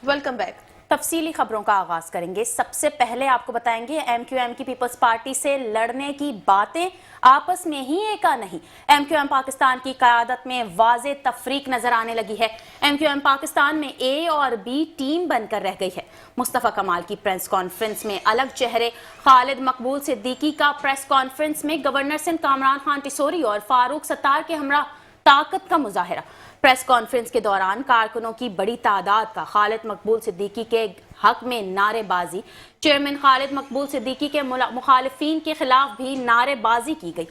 Welcome back. तफसीली खबरों का आगाज करेंगे। सबसे पहले आपको बताएंगे एमक्यूएम की पीपल्स पार्टी से लड़ने की बातें आपस में ही एका नहीं। एमक्यूएम पाकिस्तान की क़यादत में वाज़े तफरीक नजर आने लगी है। एमक्यूएम पाकिस्तान में ए और बी टीम बनकर रह गई है। मुस्तफ़ा कमाल की प्रेस कॉन्फ्रेंस में अलग चेहरे। खालिद मकबूल सिद्दीकी का प्रेस कॉन्फ्रेंस में गवर्नर सिंध कामरान खान टिसोरी और फारूक सत्तार के हमरा ताकत का मुजाहिरा। प्रेस कॉन्फ्रेंस के दौरान कारकुनों की बड़ी तादाद का खालिद मकबूल सिद्दीकी के हक में नारेबाजी। चेयरमैन खालिद मकबूल सिद्दीकी के मुखालिफिन के खिलाफ भी नारेबाजी की गई।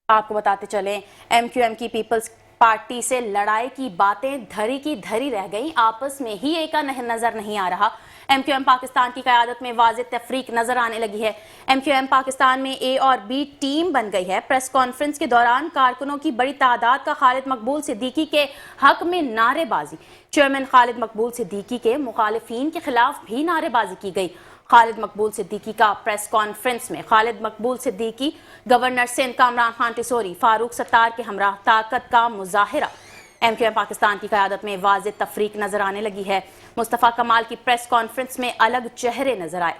आपको बताते चलें एमक्यूएम की पीपल्स पार्टी से लड़ाई की बातें धरी की धरी रह गई, आपस में ही एका नजर नहीं आ रहा। एमक्यूएम पाकिस्तान की क़यादत में वाज़े तफरीक नजर आने लगी है। एमक्यूएम पाकिस्तान में ए और बी टीम बन गई है। प्रेस कॉन्फ्रेंस के दौरान कारकुनों की बड़ी तादाद का खालिद मकबूल सिद्दीकी के हक में नारेबाजी। चेयरमैन खालिद मकबूल सिद्दीकी के मुखालिफिन के खिलाफ भी नारेबाजी की गई। खालिद मकबूल सिद्दीकी का प्रेस कॉन्फ्रेंस में खालिद मकबूल सिद्दीकी, गवर्नर सिंध कामरान खान टिसोरी, फारूक सत्तार के हमरा ताकत का मुजाहिरा। एमक्यूएम पाकिस्तान की क़यादत में वाज़े तफरीक नजर आने लगी है। मुस्तफ़ा कमाल की प्रेस कॉन्फ्रेंस में अलग चेहरे नजर आए।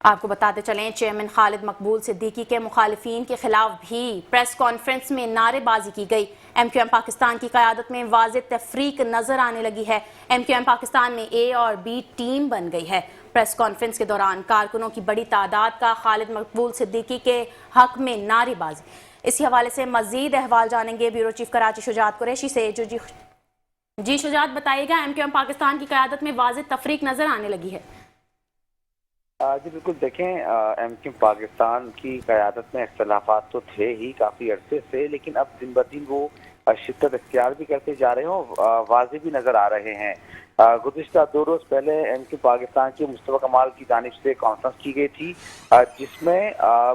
आपको बताते चलें चेयरमैन खालिद मकबूल सिद्दीकी के मुखालिफिन के खिलाफ भी प्रेस कॉन्फ्रेंस में नारेबाजी की गई। एमक्यूएम पाकिस्तान की क़यादत में वाज़े तफरीक नजर आने लगी है। एमक्यूएम पाकिस्तान में ए और बी टीम बन गई है। प्रेस कॉन्फ्रेंस के दौरान कारकुनों की बड़ी तादाद का खालिद मकबूल सिद्दीकी के हक में नारेबाजी। इसी हवाले से मजीद अहवाल जानेंगे ब्यूरो चीफ कराची शुजात कुरैशी से। जी शुजात, बताइएगा एमक्यूएम पाकिस्तान की क़यादत में वाज़े तफरीक नजर आने लगी है। जी बिल्कुल, देखें एमक्यूएम पाकिस्तान की क़यादत में इख्तलाफात तो थे ही काफ़ी अरसे से, लेकिन अब दिन ब दिन वो शिद्दत इख्तियार भी करते जा रहे हैं, वाज़े भी नज़र आ रहे हैं। गुज़िश्ता 2 रोज़ पहले एमक्यूएम पाकिस्तान के मुस्तफ़ा कमाल की जानिब से कॉन्फ्रेंस की गई थी, जिसमें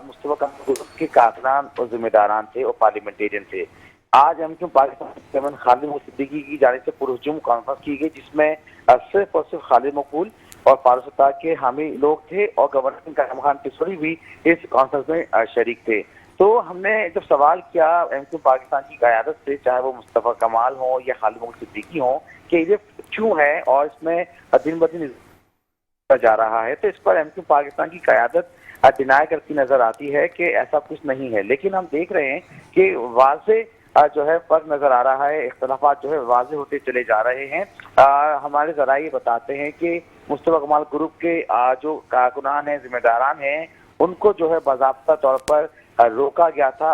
मुस्तफ़ा कमाल के कारकुनान और ज़िम्मेदारान थे और पार्लियामेंटेरियन थे। आज एमक्यूएम पाकिस्तान के चेयरमैन खालिद मकबूल सिद्दीकी की जानिब से पुरहुजूम कॉन्फ्रेंस की गई, जिसमें सिर्फ और सिर्फ खालिद मकबूल और फारूक सत्तार के हामी लोग थे और गवर्नर सिंध कामरान खान टिसोरी भी इस कॉन्फ्रेंस में शरीक थे। तो हमने जब सवाल किया एमक्यूएम पाकिस्तान की क़यादत से, चाहे वो मुस्तफ़ा कमाल हो या खालिद मकबूल सिद्दीकी हो, कि ये क्यों है और इसमें दिन ब दिन जा रहा है, तो इस पर एमक्यूएम पाकिस्तान की क़यादत डिनाई करती नजर आती है कि ऐसा कुछ नहीं है। लेकिन हम देख रहे हैं कि वाज़े जो है फर्क नजर आ रहा है, इख्तलाफात जो है वाज़े होते चले जा रहे हैं। हमारे ज़राए ये बताते हैं कि मुस्तफ़ा कमाल ग्रुप के जो कारकुनान हैं, जिम्मेदारान हैं, उनको जो है बाज़ाब्ता तौर पर रोका गया था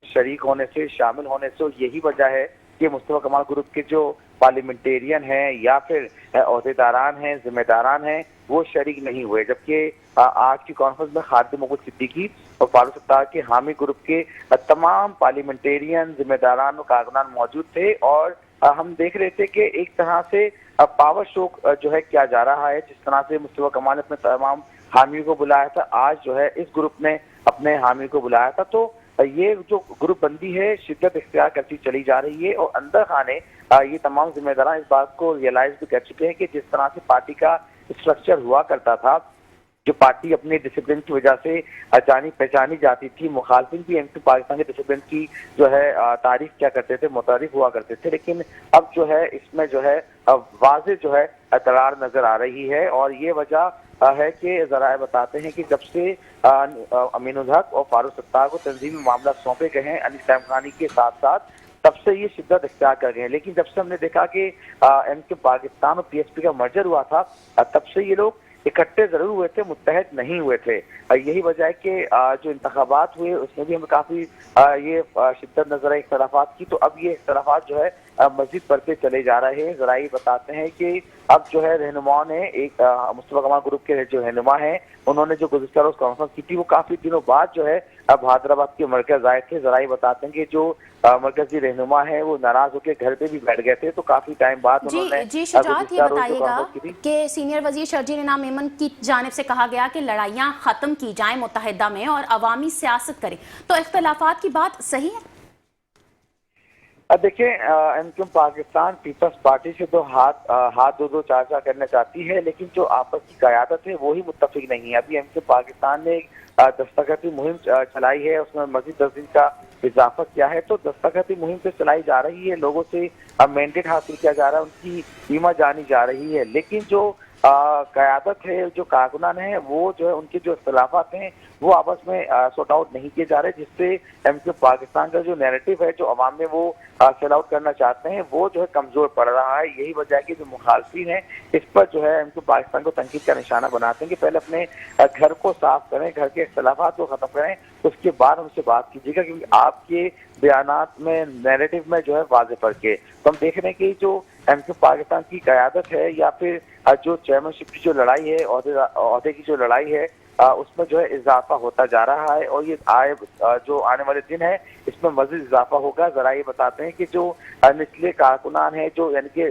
शरीक होने से, शामिल होने से। और यही वजह है कि मुस्तफ़ा कमाल ग्रुप के जो पार्लियामेंटेरियन हैं या फिर अहदेदारान हैं, जिम्मेदारान हैं, वो शरीक नहीं हुए। जबकि आज की कॉन्फ्रेंस में खालिद मकबूल सिद्दीकी और फारूक सत्तार के हामी ग्रुप के तमाम पार्लियामेंटेरियन, जिम्मेदारान और कारकुनान मौजूद थे। और हम देख रहे थे कि एक तरह से पावर शो जो है किया जा रहा है। जिस तरह से मुस्तफ़ा कमाल ने अपने तमाम हामियों को बुलाया था, आज जो है इस ग्रुप ने अपने हामी को बुलाया था। तो ये जो ग्रुप बंदी है शिद्दत इख्तियार करती चली जा रही है और अंदर खाने ये तमाम जिम्मेदार इस बात को रियलाइज भी कर चुके हैं कि जिस तरह से पार्टी का स्ट्रक्चर हुआ करता था, जो पार्टी अपने डिसिप्लिन की वजह से जानी पहचानी जाती थी, मुखालफिन भी एमक्यूएम पाकिस्तान के डिसिप्लिन की जो है तारीफ क्या करते थे, मुतारिफ हुआ करते थे। लेकिन अब जो है इसमें जो है वाज़े जो है दरार नजर आ रही है। और ये वजह है कि ज़राए बताते हैं कि जब से अमीनुल हक और फारूक सत्तार को तंजीमी मामला सौंपे गए हैं अनीस तहमखानी के साथ साथ, तब से ये शिद्दत इख्तियार कर गए हैं। लेकिन जब से हमने देखा कि एमक्यूएम पाकिस्तान और पीएसपी का मर्जर हुआ था, तब से ये लोग इकट्ठे जरूर हुए थे, मुत्तहद नहीं हुए थे। यही वजह है कि जो इंतखाबात हुए उसमें भी हमें काफी ये शिद्दत नजर आई इख्तलाफात की। तो अब ये इख्तलाफात जो है मजीद बढ़ते चले जा रहे हैं। ज़राए बताते हैं कि अब जो है रहनुमाओं ने एक मुस्तफ़ा कमाल ग्रुप के जो रहनुमा हैं, उन्होंने जो गुज़िश्ता रोज़ कॉन्फ्रेंस की थी, वो काफी दिनों बाद जो है अब हैदराबाद के मरकज आए थे। ज़राए बताते हैं कि जो मरकजी रहनुमा है वो नाराज होकर घर पे भी बैठ गए थे। तो काफी टाइम बाद उन्होंने जी शुजात, ये बताइएगा कि सीनियर वजीर शर्जील इनाम मेमन की जानिब से कहा गया कि लड़ाइयां खत्म की जाएं मुत्तहिदा में और अवामी सियासत करें, तो इख्तलाफात की बात सही है? देखिए, एमक्यूएम पाकिस्तान पीपल्स पार्टी से तो हाथ दो चाचा करना चाहती है, लेकिन जो आपस की क़यादत है वो ही मुत्तफिक नहीं है। अभी एमक्यूएम पाकिस्तान ने दस्तखती मुहिम चलाई है, उसमें मजीद 10 दिन का اضافہ کیا ہے، تو دستخطی مہم سے چلائی جا رہی ہے، لوگوں سے مینڈیٹ حاصل کیا جا رہا ہے، ان کی بیمہ جانی جا رہی ہے، لیکن جو قیادت ہے، جو کارکنان ہیں، وہ جو ہے ان کے جو اختلافات ہیں وہ آپس میں سارٹ آؤٹ نہیں کیے جا رہے، جس سے ایم کیو پاکستان کا جو نیریٹو ہے، جو عوام میں وہ سیل آؤٹ کرنا چاہتے ہیں، وہ جو ہے کمزور پڑ رہا ہے۔ یہی وجہ ہے کہ جو مخالفین ہیں اس پر جو ہے ایم کیو پاکستان کو تنقید کا نشانہ بناتے ہیں کہ پہلے اپنے گھر کو صاف کریں، گھر کے اختلافات کو ختم کریں، اس کے بعد ہم سے بات کیجیے گا، کیونکہ آپ کے بیانات میں نیریٹو میں جو ہے واضح فرق ہے۔ تو ہم دیکھ رہے ہیں کہ جو ایم کیو پاکستان کی قیادت ہے یا پھر جو چیئرمین شپ کی جو لڑائی ہے، عہدے کی جو لڑائی ہے، اس میں جو ہے اضافہ ہوتا جا رہا ہے، اور یہ جو آنے والے دن ہے اس میں مزید اضافہ ہوگا۔ ذرا یہ بتاتے ہیں کہ جو نچلے کارکنان ہیں، جو یعنی کہ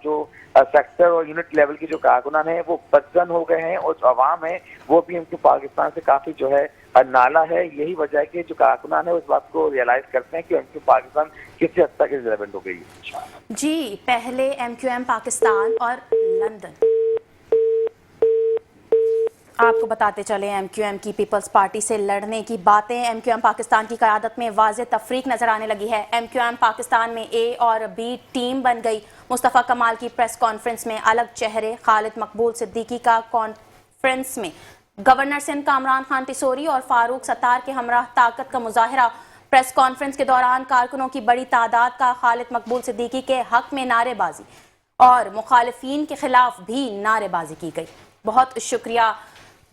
جو سیکٹر اور یونٹ لیول کے جو کارکنان ہیں وہ بدزن ہو گئے ہیں، اور جو عوام ہے وہ بھی ان کے پاکستان سے کافی جو ہے نالا ہے۔ یہی وجہ ہے کہ جو کارکنان ہے اس بات کو ریئلائز کرتے ہیں کہ ان کے پاکستان کسی حد تک ریلیونٹ ہو گئی ہے۔ جی، پہلے ایم کیو ایم پاکستان اور لندن، آپ کو بتاتے چلیں ایم کیو ایم کی پیپلز پارٹی سے لڑنے کی باتیں ایم کیو ایم پاکستان کی قیادت میں واضح تفریق نظر آنے لگی ہے۔ ایم کیو ایم پاکستان میں اے اور بی ٹیم بن گئی۔ مصطفیٰ کمال کی پریس کانفرنس میں الگ چہرے، خالد مقبول صدیقی کا کانفرنس میں گورنر سندھ کامران خان ٹیسوری اور فاروق ستار کے ہمراہ طاقت کا مظاہرہ۔ پریس کانفرنس کے دوران کارکنوں کی بڑی تعداد کا خالد مقبول صدیقی کے حق میں نعرے بازی اور مخالفین کے خلاف بھی نعرے بازی کی گئی۔ بہت شکریہ،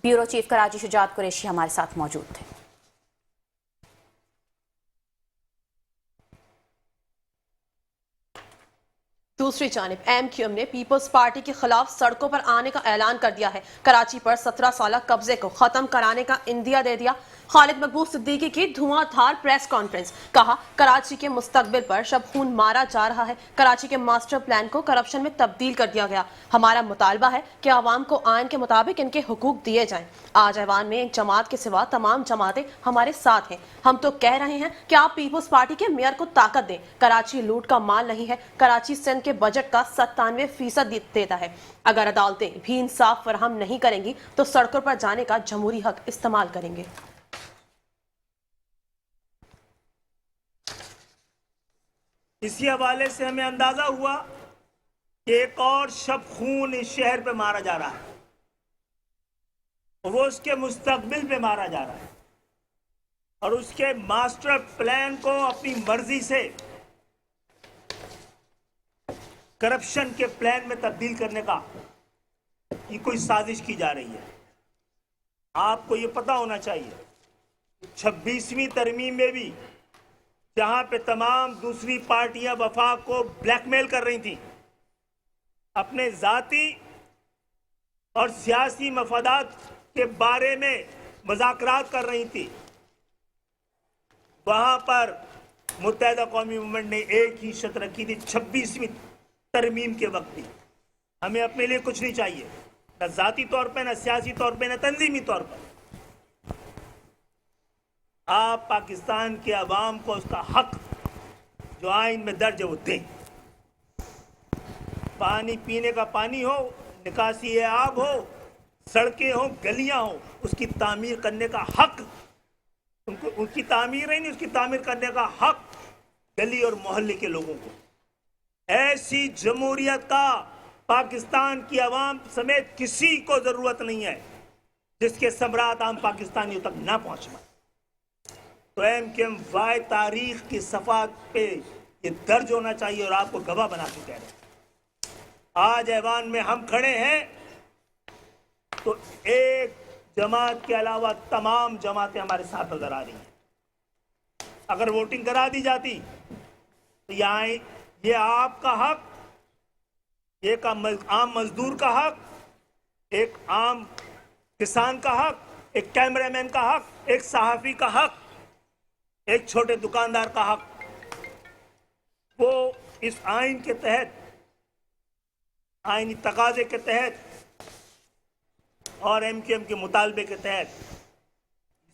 بیورو چیف کراچی شجاعت قریشی ہمارے ساتھ موجود تھے۔ دوسری جانب ایم کیو ایم نے پیپلز پارٹی کے خلاف سڑکوں پر آنے کا اعلان کر دیا ہے۔ کراچی پر 17 سالہ قبضے کو ختم کرانے کا عندیہ دے دیا۔ خالد مقبول صدیقی کی دھواں دھار پریس کانفرنس، کہا کراچی کے مستقبل پر شب خون مارا جا رہا ہے، کراچی کے ماسٹر پلان کو کرپشن میں تبدیل کر دیا گیا، ہمارا مطالبہ ہے کہ عوام کو آئین کے مطابق ان کے حقوق دیے جائیں۔ آج ایوان میں ایک جماعت کے سوا تمام جماعتیں ہمارے ساتھ ہیں، ہم تو کہہ رہے ہیں کہ آپ پیپلز پارٹی کے میئر کو طاقت دیں۔ کراچی لوٹ کا مال نہیں ہے، کراچی سندھ کے بجٹ کا 97% دیتا ہے۔ اگر عدالتیں بھی انصاف فراہم نہیں کریں گی تو سڑکوں پر جانے کا جمہوری حق استعمال کریں گے۔ اسی حوالے سے ہمیں اندازہ ہوا کہ ایک اور شب خون اس شہر پہ مارا جا رہا ہے، اور وہ اس کے مستقبل پہ مارا جا رہا ہے، اور اس کے ماسٹر پلان کو اپنی مرضی سے کرپشن کے پلان میں تبدیل کرنے کا یہ کوئی سازش کی جا رہی ہے۔ آپ کو یہ پتا ہونا چاہیے 26ویں ترمیم میں بھی جہاں پہ تمام دوسری پارٹیاں وفاق کو بلیک میل کر رہی تھیں، اپنے ذاتی اور سیاسی مفادات کے بارے میں مذاکرات کر رہی تھی، وہاں پر متحدہ قومی موومنٹ نے ایک ہی شرط رکھی تھی 26ویں ترمیم کے وقت بھی، ہمیں اپنے لیے کچھ نہیں چاہیے، نہ ذاتی طور پہ، نہ سیاسی طور پہ، نہ تنظیمی طور پر۔ آپ پاکستان کے عوام کو اس کا حق جو آئین میں درج ہے وہ دیں۔ پانی پینے کا پانی ہو، نکاسی آب ہو، سڑکیں ہوں، گلیاں ہوں، اس کی تعمیر کرنے کا حق، ان کی تعمیر نہیں، اس کی تعمیر کرنے کا حق گلی اور محلے کے لوگوں کو۔ ایسی جمہوریت کا پاکستان کی عوام سمیت کسی کو ضرورت نہیں ہے جس کے ثمرات عام پاکستانیوں تک نہ پہنچ پائیں۔ تو ایم کیو ایم وائی تاریخ کی صفحات پہ یہ درج ہونا چاہیے، اور آپ کو گواہ بنا کے کہہ رہے ہیں۔ آج ایوان میں ہم کھڑے ہیں تو ایک جماعت کے علاوہ تمام جماعتیں ہمارے ساتھ نظر آ رہی ہیں۔ اگر ووٹنگ کرا دی جاتی تو یہ آپ کا حق، ایک عام مزدور کا حق، ایک عام کسان کا حق، ایک کیمرہ مین کا حق، ایک صحافی کا حق، ایک چھوٹے دکاندار کا حق، وہ اس آئین کے تحت، آئینی تقاضے کے تحت اور ایم کیو ایم کے مطالبے کے تحت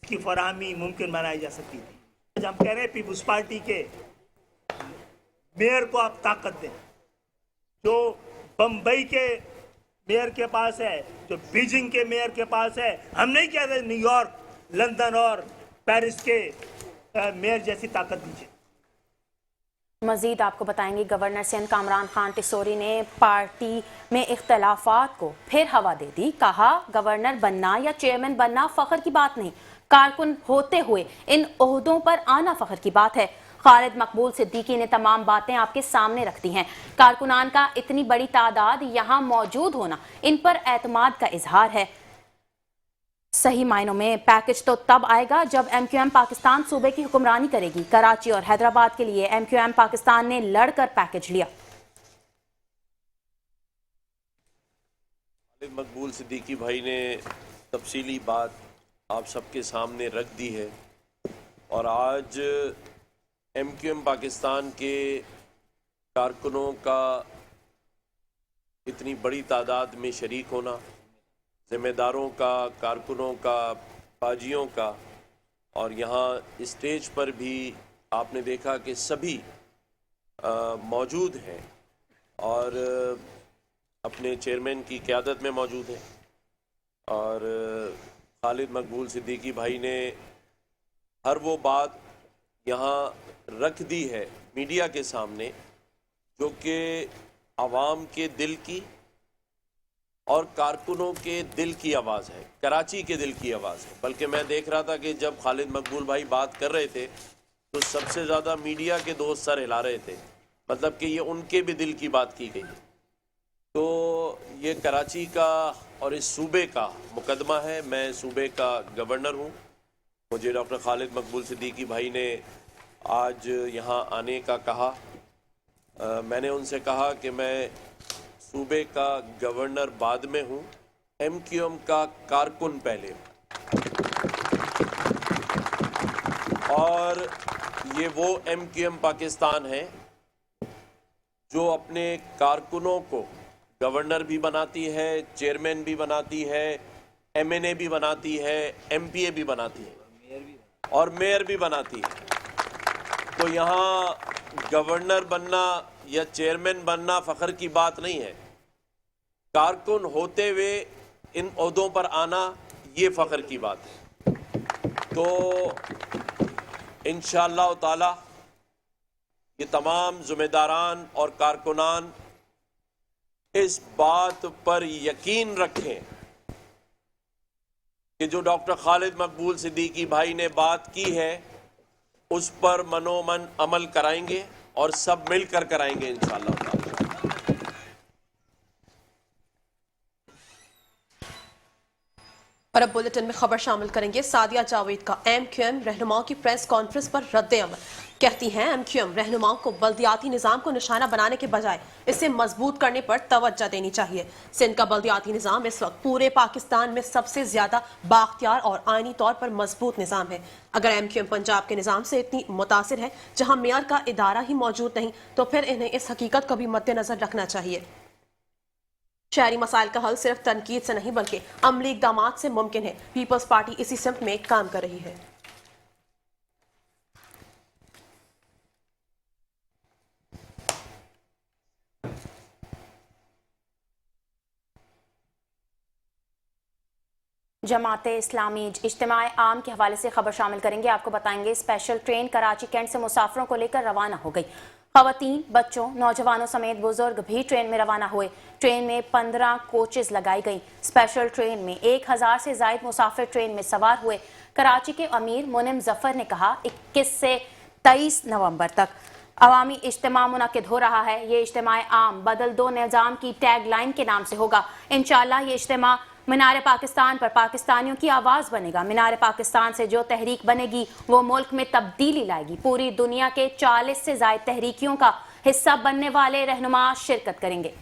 اس کی فراہمی ممکن بنائی جا سکتی تھی۔ آج ہم کہہ رہے ہیں پیپلز پارٹی کے میئر کو آپ طاقت دیں، جو بمبئی کے میئر کے پاس ہے، جو بیجنگ کے میئر کے پاس ہے۔ ہم نہیں کہہ رہے نیو یارک، لندن اور پیرس کے मेयर जैसी ताकत दीजिए। मजीद आपको बताएंगे गवर्नर सिंध कामरान खान टिसोरी ने पार्टी में इख्तलाफात को फिर हवा दे दी। कहा गवर्नर बनना या चेयरमैन बनना फख्र की बात नहीं, कारकुन होते हुए इन ओहदों पर आना फख्र की बात है। खालिद मकबूल सिद्दीकी ने तमाम बातें आपके सामने रख दी हैं। कारकुनान का इतनी बड़ी तादाद यहाँ मौजूद होना इन पर एतमाद का इजहार है। सही मायनों में पैकेज तो तब आएगा जब एमक्यूएम पाकिस्तान सूबे की हुक्मरानी करेगी। कराची और हैदराबाद के लिए एमक्यूएम पाकिस्तान ने लड़कर पैकेज लिया। खालिद मकबूल सिद्दीकी भाई ने तफसीली बात आप सबके सामने रख दी है और आज एमक्यूएम पाकिस्तान के कारकुनों का इतनी बड़ी तादाद में शरीक होना, ज़िम्मेदारों का, कारकुनों का, बाजियों का, और यहाँ स्टेज पर भी आपने देखा कि सभी मौजूद हैं और अपने चेयरमैन की क़यादत में मौजूद हैं। और खालिद मकबूल सिद्दीकी भाई ने हर वो बात यहाँ रख दी है मीडिया के सामने जो कि आवाम के दिल की और कारकुनों के दिल की आवाज़ है, कराची के दिल की आवाज़ है। बल्कि मैं देख रहा था कि जब खालिद मकबूल भाई बात कर रहे थे तो सबसे ज़्यादा मीडिया के दोस्त सर हिला रहे थे, मतलब कि ये उनके भी दिल की बात की गई है। तो ये कराची का और इस सूबे का मुकदमा है। मैं सूबे का गवर्नर हूँ। मुझे डॉक्टर खालिद मकबूल सिद्दीकी भाई ने आज यहाँ आने का कहा। मैंने उनसे कहा कि मैं सूबे का गवर्नर बाद में हूँ, एमक्यूएम का कारकुन पहले हूँ। और ये वो एमक्यूएम पाकिस्तान है जो अपने कारकुनों को गवर्नर भी बनाती है, चेयरमैन भी बनाती है, एमएनए भी बनाती है, एमपीए भी बनाती है और मेयर भी बनाती है। तो यहाँ गवर्नर बनना या चेयरमैन बनना फ़ख्र की बात नहीं है, कारकुन होते हुए इन ओहदों पर आना ये फ़ख्र की बात है। तो इंशाअल्लाह ताला ये तमाम ज़िम्मेदारान और कारकुनान इस बात पर यकीन रखें कि जो डॉक्टर खालिद मकबूल सिद्दीकी भाई ने बात की है उस पर मनोमन अमल कराएंगे और सब मिलकर कराएंगे इंशाअल्लाह ताला। और अब बुलेटिन में खबर शामिल करेंगे सादिया जावेद का एमक्यूएम रहनुमाओं की प्रेस कॉन्फ्रेंस पर रद्द अमल। कहती हैं एमक्यूएम रहनुमाओं को बल्दियाती निज़ाम को निशाना बनाने के बजाय इसे मजबूत करने पर तवज्जो देनी चाहिए। सिंध का बल्दियाती निज़ाम इस वक्त पूरे पाकिस्तान में सबसे ज्यादा बाख्तियार और आईनी तौर पर मजबूत निज़ाम है। अगर एमक्यूएम पंजाब के निज़ाम से इतनी मुतासिर है जहां मेयर का इदारा ही मौजूद नहीं तो फिर इन्हें इस हकीकत को भी मद्देनजर रखना चाहिए। शहरी मसाइल का हल सिर्फ तनकीद से नहीं बल्कि अमली इक़दामात से मुमकिन है। पीपल्स पार्टी इसी सिमत में काम कर रही है। जमाते इस्लामी इज्तिमाए आम के हवाले से खबर शामिल करेंगे। आपको बताएंगे स्पेशल ट्रेन कराची कैंट से मुसाफिरों को लेकर रवाना हो गई। खवातीन, बच्चों, नौजवानों समेत बुजुर्ग भी ट्रेन में रवाना हुए। ट्रेन में 15 कोचेज लगाई गई। स्पेशल ट्रेन में 1000 से ज्यादा मुसाफिर ट्रेन में सवार हुए। कराची के अमीर मुनिम जफर ने कहा 21 से 23 नवंबर तक अवामी इज्तिमा मुनक्किद हो रहा है। ये इज्तिमाए आम बदल दो निज़ाम की टैग लाइन के नाम से होगा। इंशाअल्लाह ये इज्तिमा मीनार पाकिस्तान पर पाकिस्तानियों की आवाज़ बनेगा। मीनार पाकिस्तान से जो तहरीक बनेगी वो मुल्क में तब्दीली लाएगी। पूरी दुनिया के 40 से ज़ायद तहरीकियों का हिस्सा बनने वाले रहनुमा शिरकत करेंगे।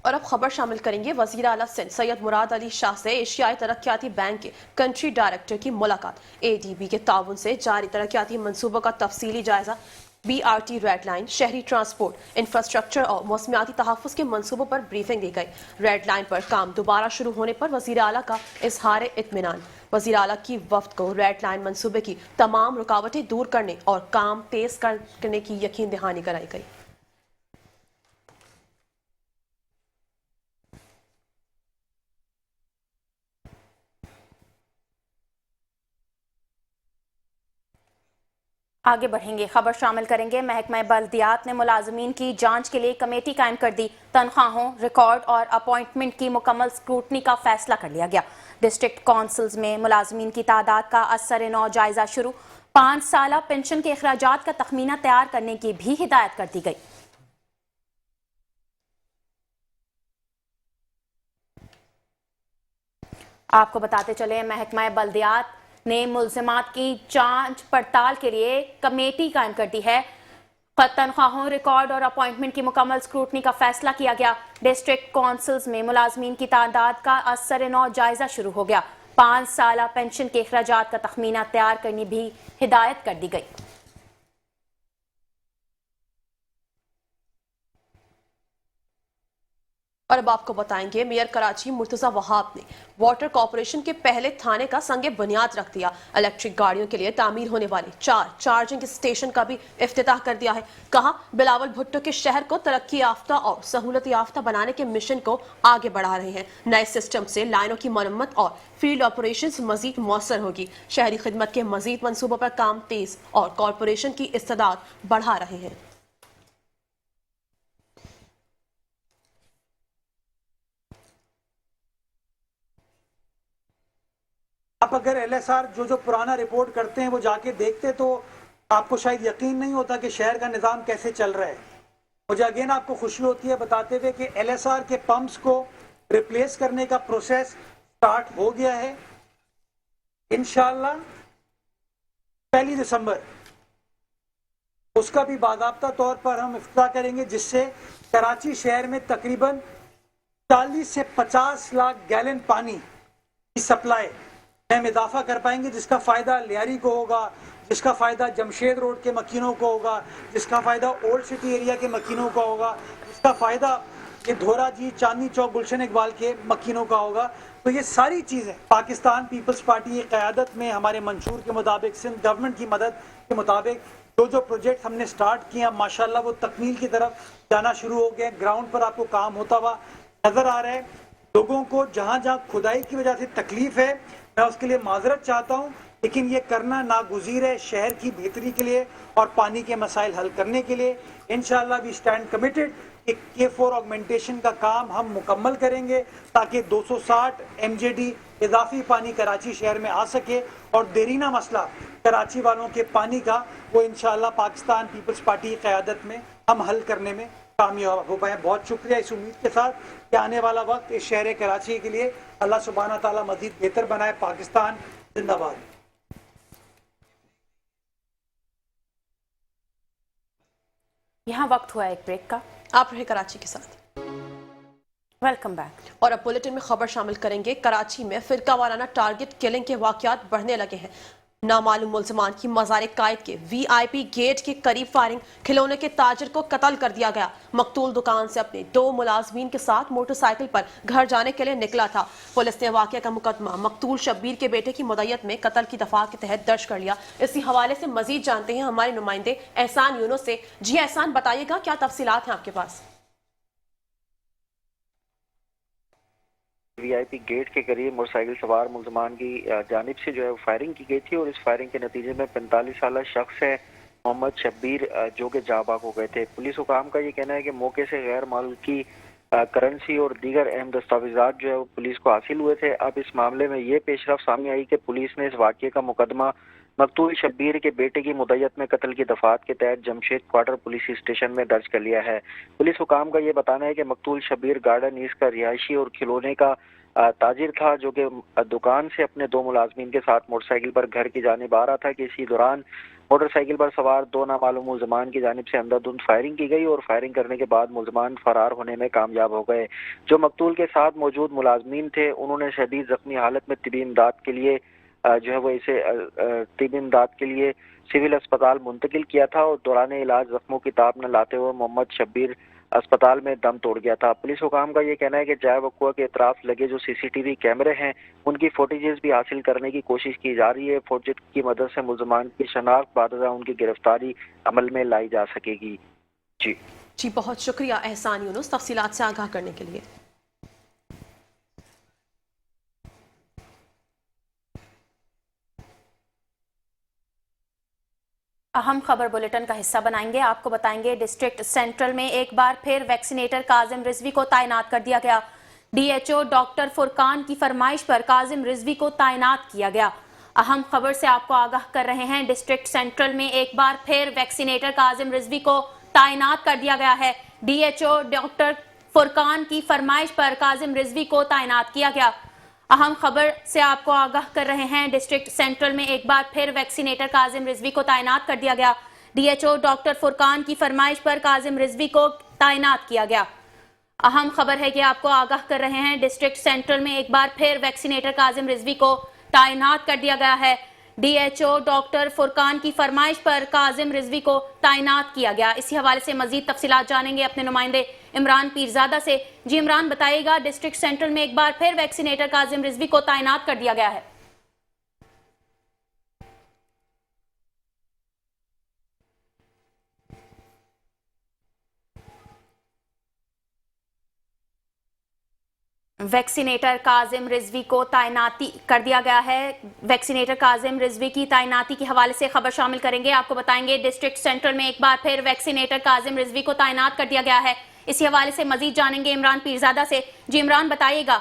और अब खबर शामिल करेंगे वज़ीर आला सिंध सैयद मुराद अली शाह से एशियाई तरक्याती बैंक के कंट्री डायरेक्टर की मुलाकात। एडीबी के ताउन से जारी तरक्याती मंसूबों का तफसीली जायजा। BRT रेड लाइन, शहरी ट्रांसपोर्ट, इंफ्रास्ट्रक्चर और मौसमियाती तहफ़्फ़ुज़ के मंसूबों पर ब्रीफिंग दी गई। रेड लाइन पर काम दोबारा शुरू होने पर वज़ीर आला का इज़हार इत्मीनान। वज़ीर आला की वफ़द को रेड लाइन मंसूबे की तमाम रुकावटें दूर करने और काम तेज करने की यकीन दहानी कराई गई। आगे बढ़ेंगे, खबर शामिल करेंगे। महकमा बल्दियात ने मुलाजमीन की जांच के लिए कमेटी कायम कर दी। तनख्वाहों, रिकॉर्ड और अपॉइंटमेंट की मुकम्मल स्क्रूटनी का फैसला कर लिया गया। डिस्ट्रिक्ट काउंसिल्स में मुलाजमीन की तादाद का असर-ए-नौ जायजा शुरू। 5 साला पेंशन के अखराजात का तखमीना तैयार करने की भी हिदायत कर दी गई। आपको बताते चले, महकमा बल्दियात ने मुल्ज़िमात की जांच पड़ताल के लिए कमेटी कायम कर दी है। तनख्वाहों, रिकॉर्ड और अपॉइंटमेंट की मुकम्मल स्क्रूटनी का फैसला किया गया। डिस्ट्रिक्ट काउंसिल्स में मुलाजमीन की तादाद का असर-ए-नौ जायजा शुरू हो गया। 5 साला पेंशन के अखराजात का तखमीना तैयार करने भी हिदायत कर दी गई। और अब आपको बताएंगे, मेयर कराची मुर्तजा वहाब ने वाटर कॉर्पोरेशन के पहले थाने का संगे बुनियाद रख दिया। इलेक्ट्रिक गाड़ियों के लिए तामीर होने वाले 4 चार्जिंग स्टेशन का भी इफ्तिताह कर दिया है। कहा, बिलावल भुट्टो के शहर को तरक्की याफ्ता और सहूलत याफ्ता बनाने के मिशन को आगे बढ़ा रहे हैं। नए सिस्टम से लाइनों की मरम्मत और फील्ड ऑपरेशंस मजीद मौसर होगी। शहरी खिदमत के मजीद मंसूबों पर काम तेज और कॉर्पोरेशन की इस्तेदाद बढ़ा रहे हैं। आप अगर एलएसआर जो पुराना रिपोर्ट करते हैं वो जाके देखते तो आपको शायद यकीन नहीं होता कि शहर का निज़ाम कैसे चल रहा है। मुझे अगेन आपको खुशी होती है बताते हुए कि एलएसआर के पंप्स को रिप्लेस करने का प्रोसेस स्टार्ट हो गया है। इंशाल्लाह 1 दिसंबर उसका भी बाकायदा तौर पर हम इफ्तिताह करेंगे, जिससे कराची शहर में तकरीबन 40 से 50 लाख गैलन पानी की सप्लाई हम इजाफा कर पाएंगे, जिसका फायदा लियारी को होगा, जिसका फायदा जमशेद रोड के मकीनों को होगा, जिसका फायदा ओल्ड सिटी एरिया के मकीनों का होगा, जिसका फायदा ये धोरा जी, चांदनी चौक, गुलशन इकबाल के मकीनों का होगा। तो ये सारी चीजें पाकिस्तान पीपल्स पार्टी की क़यादत में हमारे मंशूर के मुताबिक, सिंध गवर्नमेंट की मदद के मुताबिक जो प्रोजेक्ट हमने स्टार्ट किया, माशाल्लाह वो तकमील की तरफ जाना शुरू हो गए। ग्राउंड पर आपको काम होता हुआ नजर आ रहा है। लोगों को जहां जहां खुदाई की वजह से तकलीफ है, मैं उसके लिए माजरत चाहता हूं, लेकिन ये करना नागुज़ीर है शहर की बेहतरी के लिए और पानी के मसाइल हल करने के लिए। इंशाअल्लाह वी स्टैंड कमिटेड कि K4 ऑगमेंटेशन का काम हम मुकम्मल करेंगे ताकि 260 MJD इजाफी पानी कराची शहर में आ सके और देरीना मसला कराची वालों के पानी का वो इंशाअल्लाह पाकिस्तान पीपल्स पार्टी की क़यादत में हम हल करने में कामयाब हो पाए। बहुत शुक्रिया, इस उम्मीद के साथ कि आने वाला वक्त इस शहर कराची के लिए अल्लाह सुब्हाना ताला मज़ीद बेहतर बनाए। पाकिस्तान जिंदाबाद। यहाँ वक्त हुआ एक ब्रेक का। आप रहे कराची के साथ। Welcome back. और अब बुलेटिन में खबर शामिल करेंगे, कराची में फिरका वाराना टारगेट किलिंग के वाकयात बढ़ने लगे हैं। नामालूम मुल्ज़िमान की मज़ार कायद के VIP गेट के करीब फायरिंग, खिलौने के ताजर को कत्ल कर दिया गया। मकतूल दुकान से अपने 2 मुलाजमीन के साथ मोटरसाइकिल पर घर जाने के लिए निकला था। पुलिस ने वाक़या का मुकदमा मकतूल शब्बीर के बेटे की मुद्दत में कत्ल की दफा के तहत दर्ज कर लिया। इसी हवाले से मजीद जानते हैं हमारे नुमाइंदे एहसान यूनुस से। जी एहसान, बताइएगा क्या तफसीलात हैं आपके पास? VIP गेट के करीब मोटरसाइकिल सवार मुल्ज़मान की जानिब से जो है फायरिंग की गई थी और इस फायरिंग के नतीजे में 45 साला शख्स है मोहम्मद शब्बीर जो कि जाबाक हो गए थे। पुलिस हुकाम का ये कहना है कि मौके से गैर मुल्की करेंसी और दीगर अहम दस्तावेजात जो है वो पुलिस को हासिल हुए थे। अब इस मामले में ये पेशरफ सामने आई कि पुलिस ने इस वाक़ये का मुकदमा मकतूल शब्बीर के बेटे की मुद्दत में कत्ल की दफात के तहत जमशेद क्वार्टर पुलिस स्टेशन में दर्ज कर लिया है। पुलिस हुकाम का ये बताना है कि मकतूल शब्बीर गार्डन ईस्ट का रिहायशी और खिलौने का ताजिर था, जो कि दुकान से अपने 2 मुलाजमीन के साथ मोटरसाइकिल पर घर की जानिब आ रहा था कि इसी दौरान मोटरसाइकिल पर सवार 2 नामालूम मुल्ज़मान की जानिब से अंधाधुंध फायरिंग की गई और फायरिंग करने के बाद मुल्ज़मान फरार होने में कामयाब हो गए। जो मकतूल के साथ मौजूद मुलाजमीन थे उन्होंने शदीद जख्मी हालत में तिबी इमदाद के लिए जो है वो इसे तिबी इमदाद के लिए सिविल अस्पताल मुंतकिल किया था और दौरान इलाज जख्मों की ताब न लाते हुए मोहम्मद शब्बीर अस्पताल में दम तोड़ गया था। पुलिस हुकाम का ये कहना है कि जाए वक़ुआ के अतराफ लगे जो CCTV कैमरे हैं उनकी फुटेजेस भी हासिल करने की कोशिश की जा रही है। फुटेज की मदद से मुल्ज़मान की शनाख्त बाद उनकी गिरफ्तारी अमल में लाई जा सकेगी। जी बहुत शुक्रिया एहसान यूनुस तफसीलात से आगाह करने के लिए। अहम खबर बुलेटिन का हिस्सा बनाएंगे। आपको बताएंगे डिस्ट्रिक्ट सेंट्रल में एक बार फिर वैक्सीनेटर काजिम रिजवी को तैनात कर दिया गया। डीएचओ डॉक्टर फुरकान की फरमाइश पर काजिम रिजवी को तैनात किया गया। अहम खबर से आपको आगाह कर रहे हैं। डिस्ट्रिक्ट सेंट्रल में एक बार फिर वैक्सीनेटर काजिम रिजवी को तैनात कर दिया गया है। डीएचओ डॉक्टर फुरकान की फरमाइश पर काजिम रिजवी को तैनात किया गया। अहम खबर से आपको आगाह कर रहे हैं। डिस्ट्रिक्ट सेंट्रल में एक बार फिर वैक्सीनेटर काजिम रिजवी को तैनात कर दिया गया। डीएचओ डॉक्टर फुरकान की फरमाइश पर काजिम रिजवी को तैनात किया गया। अहम खबर है कि आपको आगाह कर रहे हैं। डिस्ट्रिक्ट सेंट्रल में एक बार फिर वैक्सीनेटर काजिम रिजवी को तैनात कर दिया गया है। डीएचओ डॉक्टर फुरकान की फरमाइश पर काजिम रिजवी को तैनात किया गया। इसी हवाले से मजीद तफसीलात जानेंगे अपने नुमाइंदे इमरान पीरजादा से। जी इमरान, बताइएगा, डिस्ट्रिक्ट सेंट्रल में एक बार फिर वैक्सीनेटर काजिम रिजवी को तैनात कर दिया गया है। वैक्सीनेटर काजिम रिजवी को तैनाती कर दिया गया है। वैक्सीनेटर काजिम रिजवी की तैनाती के हवाले से खबर शामिल करेंगे। आपको बताएंगे डिस्ट्रिक्ट सेंट्रल में एक बार फिर वैक्सीनेटर काजिम रिजवी को तैनात कर दिया गया है। इसी हवाले से मजीद जानेंगे इमरान पीरजादा से। जी इमरान, बताइएगा।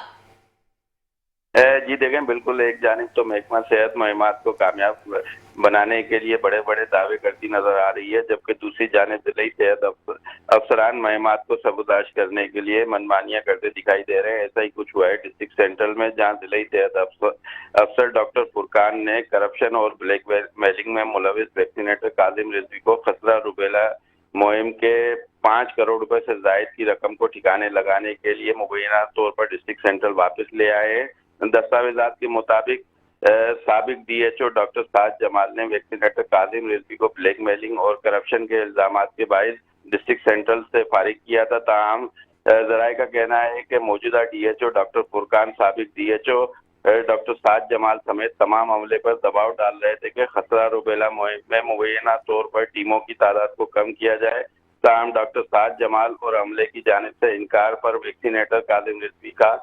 जी देखें, बिल्कुल एक जानिब तो महकमा सेहत मुहिमात को कामयाब बनाने के लिए बड़े बड़े दावे करती नजर आ रही है, जबकि दूसरी जानिब जिला सेहत अफसरान मुहिमात को सबूताश करने के लिए मनमानियां करते दिखाई दे रहे हैं। ऐसा ही कुछ हुआ है डिस्ट्रिक्ट सेंट्रल में, जहां जिला सेहत अफसर डॉक्टर फुरकान ने करप्शन और ब्लैक मेलिंग में मुलविस वैक्सीनेटर काजिम रिजवी को खसरा रुबेला मुहिम के 5 करोड़ रुपए से जायद की रकम को ठिकाने लगाने के लिए मुबैना तौर पर डिस्ट्रिक्ट सेंट्रल वापस ले आए हैं। दस्तावेजात के मुताबिक साबिक डीएचओ डॉक्टर साद जमाल ने वैक्सीनेटर काजिम रिजवी को ब्लैक मेलिंग और करप्शन के इल्जामात के बायस डिस्ट्रिक्ट सेंट्रल से फारिग किया था। ताहम जराये का कहना है कि मौजूदा डीएचओ डॉक्टर फुरकान साबिक डीएचओ डॉक्टर साद जमाल समेत तमाम अमले पर दबाव डाल रहे थे कि खसरा रुबेला मुहिम में मुबैना तौर पर टीमों की तादाद को कम किया जाए। ताहम डॉक्टर साद जमाल और अमले की जानिब से इनकार पर वैक्सीनेटर काजिम रिजवी का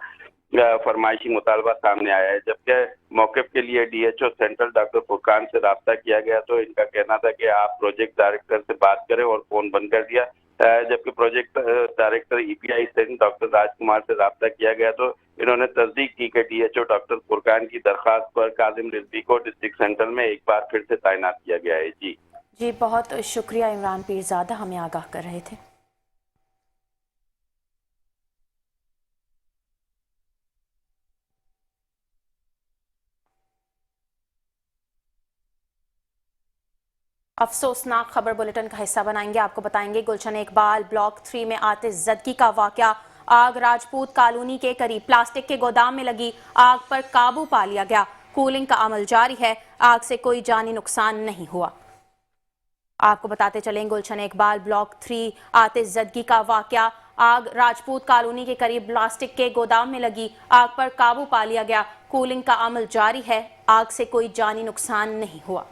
फरमाइशी मुतालबा सामने आया है। जबकि मौके के लिए डीएचओ सेंट्रल डॉक्टर फुरकान से रब्ता किया गया तो इनका कहना था कि आप प्रोजेक्ट डायरेक्टर से बात करें और फोन बंद कर दिया। जबकि प्रोजेक्ट डायरेक्टर ईपीआई से डॉक्टर राजकुमार से रब्ता किया गया तो इन्होंने तस्दीक की कि डीएचओ डॉक्टर फुरकान की दरखास्त पर काजिम रिजवी को डिस्ट्रिक्ट सेंट्रल में एक बार फिर से तैनात किया गया है। जी बहुत शुक्रिया इमरान पीरजादा, हमें आगाह कर रहे थे। अफसोसनाक खबर बुलेटिन का हिस्सा बनाएंगे। आपको बताएंगे गुलशन इकबाल ब्लॉक 3 में आतिशज़दगी का वाकया। आग राजपूत कॉलोनी के करीब प्लास्टिक के गोदाम में लगी आग पर काबू पा लिया गया। कूलिंग का अमल जारी है। आग से कोई जानी नुकसान नहीं हुआ। आपको बताते चलें गुलशन इकबाल ब्लॉक 3 आतिशज़दगी का वाकया। आग राजपूत कॉलोनी के करीब प्लास्टिक के गोदाम में लगी आग पर काबू पा लिया गया। कूलिंग का अमल जारी है। आग से कोई जानी नुकसान नहीं हुआ।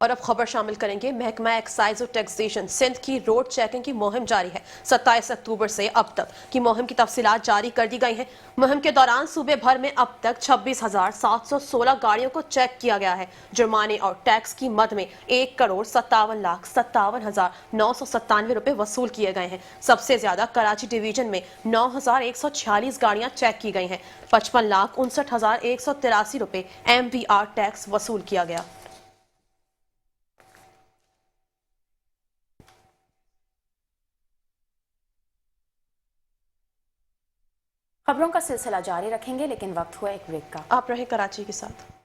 और अब खबर शामिल करेंगे। महकमा एक्साइज और टैक्सेशन सिंध की रोड चेकिंग की मुहिम जारी है। 27 अक्टूबर से अब तक की मुहिम की तफसीलात जारी कर दी गई हैं। मुहिम के दौरान सूबे भर में अब तक 26,716 गाड़ियों को चेक किया गया है। जुर्माने और टैक्स की मद में 1,57,57,997 रुपए वसूल किए गए हैं। सबसे ज्यादा कराची डिवीजन में 9,146 गाड़ियां चेक की गई हैं। 55,59,183 रुपए MVR टैक्स वसूल किया गया। खबरों का सिलसिला जारी रखेंगे, लेकिन वक्त हुआ एक ब्रेक का। आप रहे कराची के साथ।